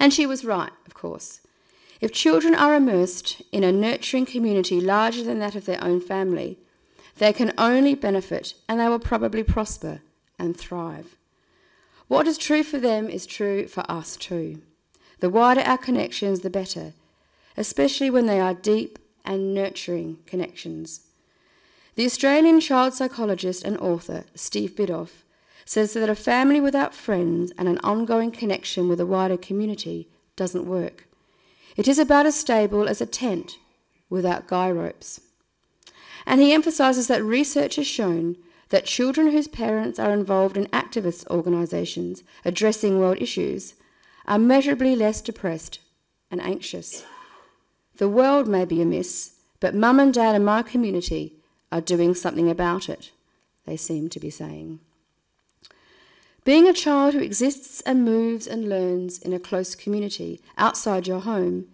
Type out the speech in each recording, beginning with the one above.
And she was right, of course. If children are immersed in a nurturing community larger than that of their own family, they can only benefit, and they will probably prosper and thrive. What is true for them is true for us too. The wider our connections, the better, especially when they are deep and nurturing connections. The Australian child psychologist and author Steve Biddulph says that a family without friends and an ongoing connection with a wider community doesn't work. It is about as stable as a tent without guy ropes. And he emphasises that research has shown that children whose parents are involved in activist organisations addressing world issues are measurably less depressed and anxious. The world may be amiss, but Mum and Dad in my community are doing something about it, they seem to be saying. Being a child who exists and moves and learns in a close community outside your home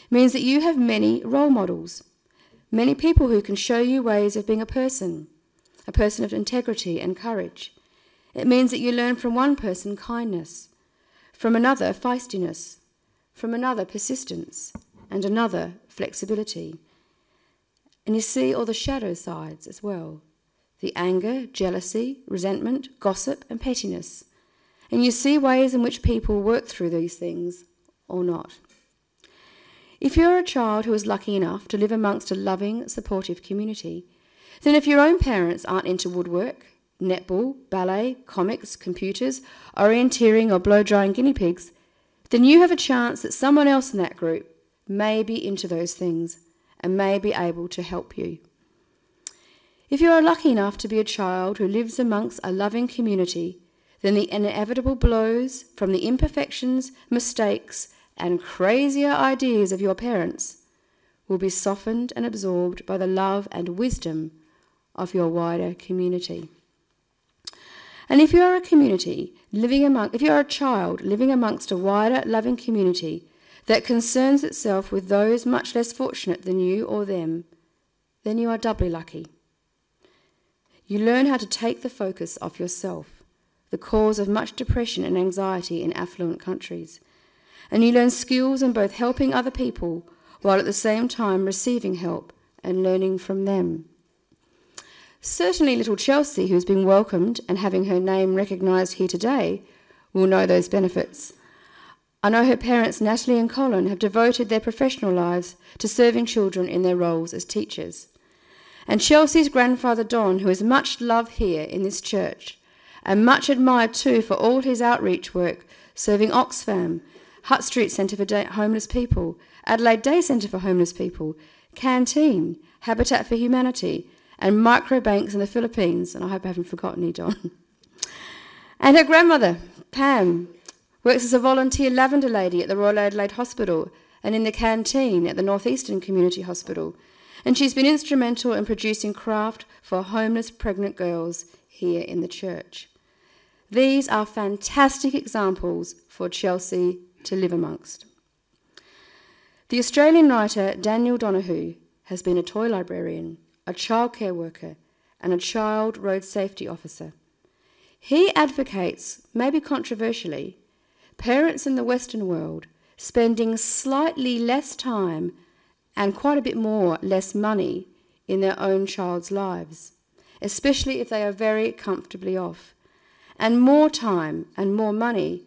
means that you have many role models, many people who can show you ways of being a person of integrity and courage. It means that you learn from one person kindness, from another feistiness, from another persistence, and another flexibility. And you see all the shadow sides as well, the anger, jealousy, resentment, gossip, and pettiness. And you see ways in which people work through these things or not. If you're a child who is lucky enough to live amongst a loving, supportive community, then if your own parents aren't into woodwork, netball, ballet, comics, computers, orienteering or blow-drying guinea pigs, then you have a chance that someone else in that group may be into those things and may be able to help you. If you are lucky enough to be a child who lives amongst a loving community, then the inevitable blows from the imperfections, mistakes, and crazier ideas of your parents will be softened and absorbed by the love and wisdom of your wider community. And if you are a child living amongst a wider loving community that concerns itself with those much less fortunate than you or them, then you are doubly lucky. You learn how to take the focus off yourself, the cause of much depression and anxiety in affluent countries. And you learn skills in both helping other people while at the same time receiving help and learning from them. Certainly little Chelsea, who's been welcomed and having her name recognised here today, will know those benefits. I know her parents, Natalie and Colin, have devoted their professional lives to serving children in their roles as teachers. And Chelsea's grandfather, Don, who is much loved here in this church, and much admired too for all his outreach work, serving Oxfam, Hutt Street Centre for Homeless People, Adelaide Day Centre for Homeless People, Canteen, Habitat for Humanity, and microbanks in the Philippines, and I hope I haven't forgotten you, Don. And her grandmother, Pam, works as a volunteer lavender lady at the Royal Adelaide Hospital and in the canteen at the North Eastern Community Hospital, and she's been instrumental in producing craft for homeless pregnant girls here in the church. These are fantastic examples for Chelsea to live amongst. The Australian writer Daniel Donahue has been a toy librarian, a childcare worker, and a child road safety officer. He advocates, maybe controversially, parents in the Western world spending slightly less time and quite a bit more less money in their own child's lives, especially if they are very comfortably off, and more time and more money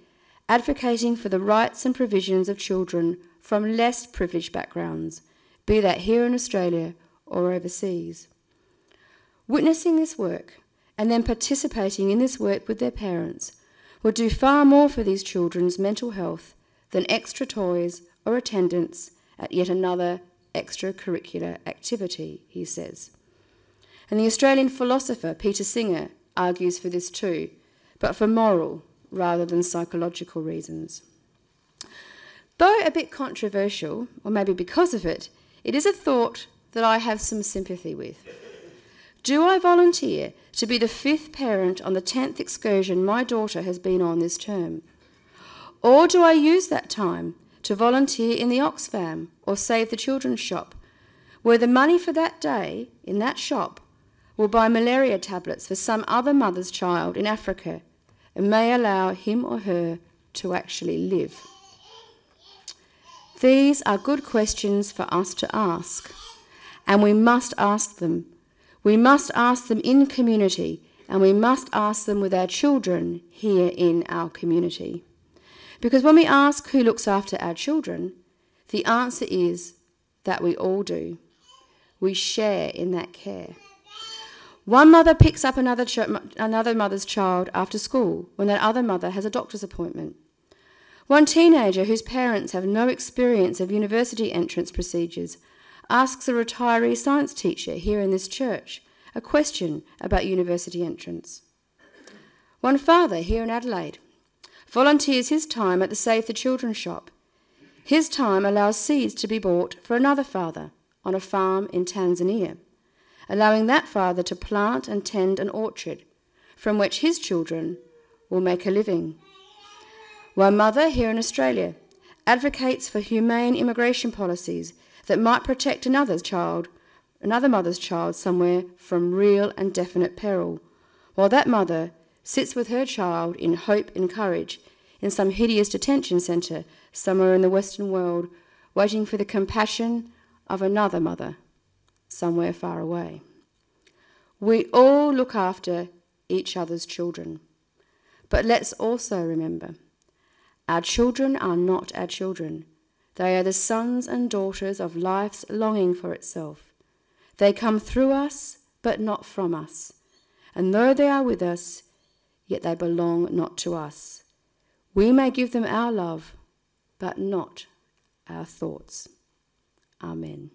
advocating for the rights and provisions of children from less privileged backgrounds, be that here in Australia or overseas. Witnessing this work and then participating in this work with their parents will do far more for these children's mental health than extra toys or attendance at yet another extracurricular activity, he says. And the Australian philosopher Peter Singer argues for this too, but for moral rather than psychological reasons. Though a bit controversial, or maybe because of it, it is a thought that I have some sympathy with. Do I volunteer to be the 5th parent on the 10th excursion my daughter has been on this term? Or do I use that time to volunteer in the Oxfam or Save the Children's shop, where the money for that day in that shop will buy malaria tablets for some other mother's child in Africa and may allow him or her to actually live? These are good questions for us to ask, and we must ask them. We must ask them in community, and we must ask them with our children here in our community. Because when we ask who looks after our children, the answer is that we all do. We share in that care. One mother picks up another mother's child after school when that other mother has a doctor's appointment. One teenager whose parents have no experience of university entrance procedures asks a retiree science teacher here in this church a question about university entrance. One father here in Adelaide volunteers his time at the Save the Children shop. His time allows seeds to be bought for another father on a farm in Tanzania, allowing that father to plant and tend an orchard from which his children will make a living. One mother here in Australia advocates for humane immigration policies that might protect another mother's child somewhere from real and definite peril, while that mother sits with her child in hope and courage in some hideous detention centre somewhere in the Western world, waiting for the compassion of another mother somewhere far away. We all look after each other's children, but let's also remember, our children are not our children. They are the sons and daughters of life's longing for itself. They come through us, but not from us. And though they are with us, yet they belong not to us. We may give them our love, but not our thoughts. Amen.